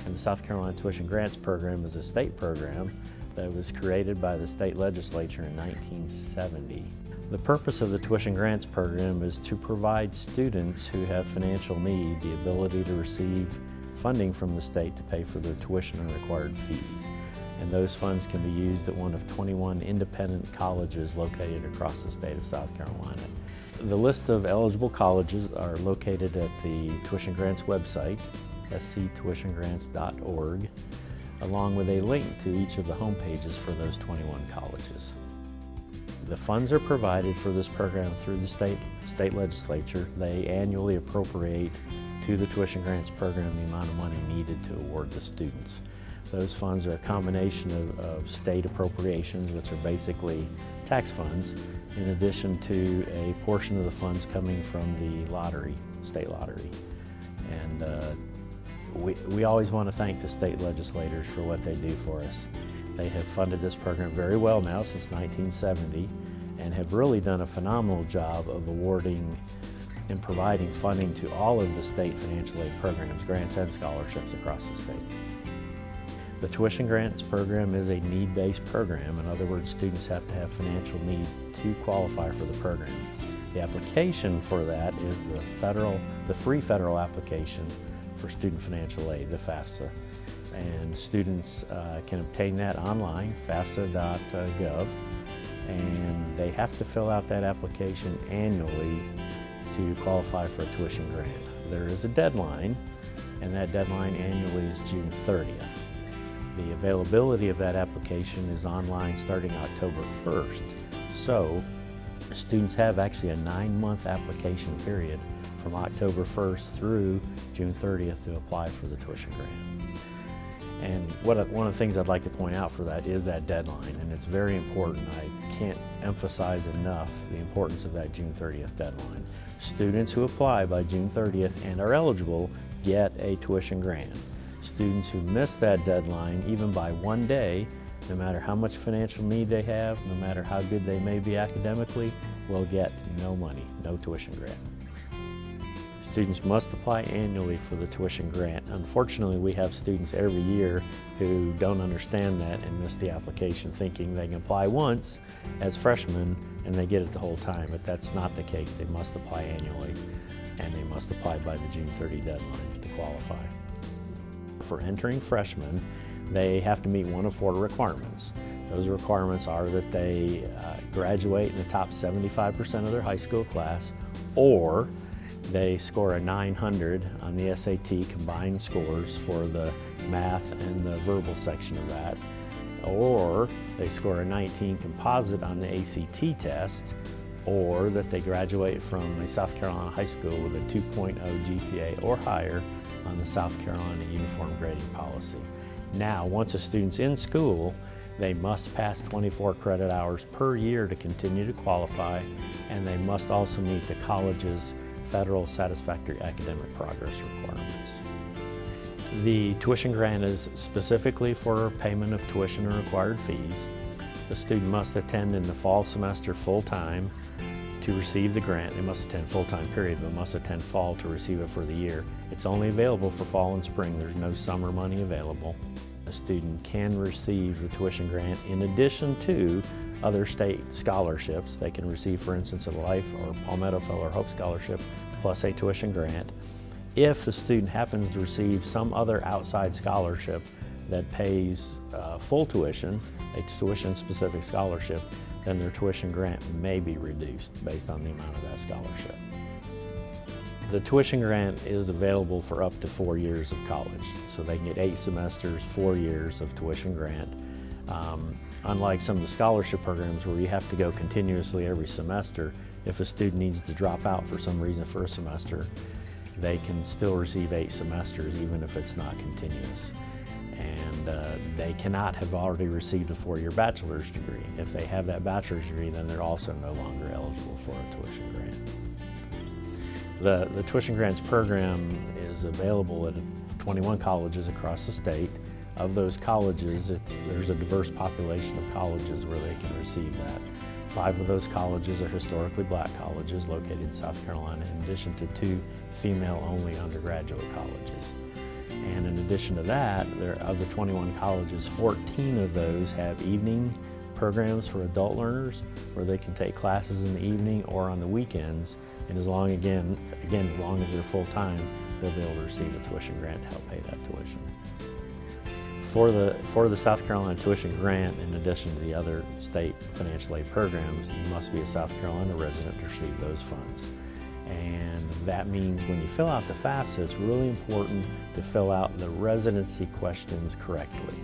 And the South Carolina Tuition Grants Program is a state program that was created by the state legislature in 1970. The purpose of the Tuition Grants Program is to provide students who have financial need the ability to receive funding from the state to pay for their tuition and required fees. And those funds can be used at one of 21 independent colleges located across the state of South Carolina. The list of eligible colleges are located at the Tuition Grants website, sctuitiongrants.org, along with a link to each of the home pages for those 21 colleges. The funds are provided for this program through the state legislature. They annually appropriate to the Tuition Grants Program the amount of money needed to award the students. Those funds are a combination of state appropriations, which are basically tax funds, in addition to a portion of the funds coming from the lottery, state lottery. And we always want to thank the state legislators for what they do for us. They have funded this program very well now since 1970 and have really done a phenomenal job of awarding and providing funding to all of the state financial aid programs, grants and scholarships across the state. The Tuition Grants Program is a need-based program. In other words, students have to have financial need to qualify for the program. The application for that is the free federal application for student financial aid, the FAFSA. And students can obtain that online, fafsa.gov, and they have to fill out that application annually to qualify for a tuition grant. There is a deadline, and that deadline annually is June 30th. The availability of that application is online starting October 1st. So students have actually a 9-month application period from October 1st through June 30th to apply for the tuition grant. And one of the things I'd like to point out for that is that deadline, and it's very important. I can't emphasize enough the importance of that June 30th deadline. Students who apply by June 30th and are eligible get a tuition grant. Students who miss that deadline, even by 1 day, no matter how much financial need they have, no matter how good they may be academically, will get no money, no tuition grant. Students must apply annually for the tuition grant. Unfortunately, we have students every year who don't understand that and miss the application, thinking they can apply once as freshmen and they get it the whole time, but that's not the case. They must apply annually, and they must apply by the June 30 deadline to qualify. For entering freshmen, they have to meet one of 4 requirements. Those requirements are that they graduate in the top 75% of their high school class, or they score a 900 on the SAT combined scores for the math and the verbal section of that, or they score a 19 composite on the ACT test, or that they graduate from a South Carolina high school with a 2.0 GPA or higher on the South Carolina uniform grading policy. Now, once a student's in school, they must pass 24 credit hours per year to continue to qualify, and they must also meet the college's federal satisfactory academic progress requirements. The tuition grant is specifically for payment of tuition and required fees. The student must attend in the fall semester full-time to receive the grant. They must attend full-time period, but must attend fall to receive it for the year. It's only available for fall and spring. There's no summer money available. A student can receive the tuition grant in addition to other state scholarships. They can receive, for instance, a Life or Palmetto Fellow or Hope Scholarship plus a tuition grant. If the student happens to receive some other outside scholarship that pays full tuition, a tuition-specific scholarship, then their tuition grant may be reduced based on the amount of that scholarship. The tuition grant is available for up to 4 years of college, so they can get 8 semesters, 4 years of tuition grant. Unlike some of the scholarship programs where you have to go continuously every semester, if a student needs to drop out for some reason for a semester, they can still receive 8 semesters even if it's not continuous. And they cannot have already received a 4-year bachelor's degree. If they have that bachelor's degree, then they're also no longer eligible for a tuition grant. The Tuition Grants Program is available at 21 colleges across the state. Of those colleges, there's a diverse population of colleges where they can receive that. 5 of those colleges are historically black colleges located in South Carolina, in addition to 2 female-only undergraduate colleges. And in addition to that, of the 21 colleges, 14 of those have evening programs for adult learners where they can take classes in the evening or on the weekends. And as long, again, as long as they're full-time, they'll be able to receive a tuition grant to help pay that tuition. For the South Carolina tuition grant, in addition to the other state financial aid programs, you must be a South Carolina resident to receive those funds. And that means when you fill out the FAFSA, it's really important to fill out the residency questions correctly.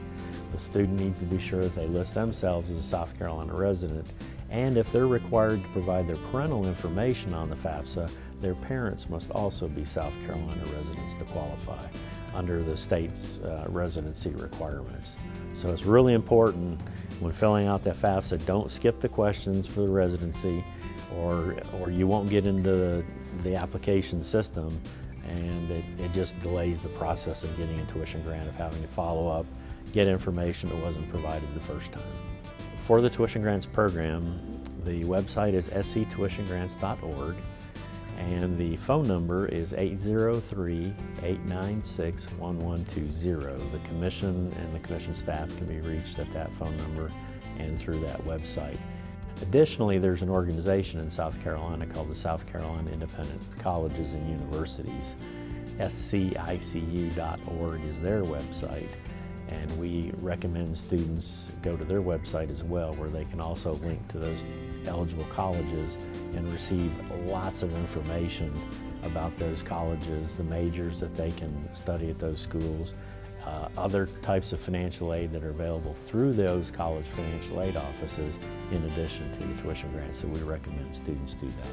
The student needs to be sure that they list themselves as a South Carolina resident, and if they're required to provide their parental information on the FAFSA, their parents must also be South Carolina residents to qualify under the state's residency requirements. So it's really important when filling out that FAFSA, don't skip the questions for the residency, or you won't get into the application system, and it just delays the process of getting a tuition grant, of having to follow up, get information that wasn't provided the first time. For the tuition grants program, the website is sctuitiongrants.org, and the phone number is 803-896-1120. The commission and the commission staff can be reached at that phone number and through that website. Additionally, there's an organization in South Carolina called the South Carolina Independent Colleges and Universities. SCICU.org is their website, and we recommend students go to their website as well, where they can also link to those eligible colleges and receive lots of information about those colleges, the majors that they can study at those schools, other types of financial aid that are available through those college financial aid offices, in addition to the tuition grants. So we recommend students do that.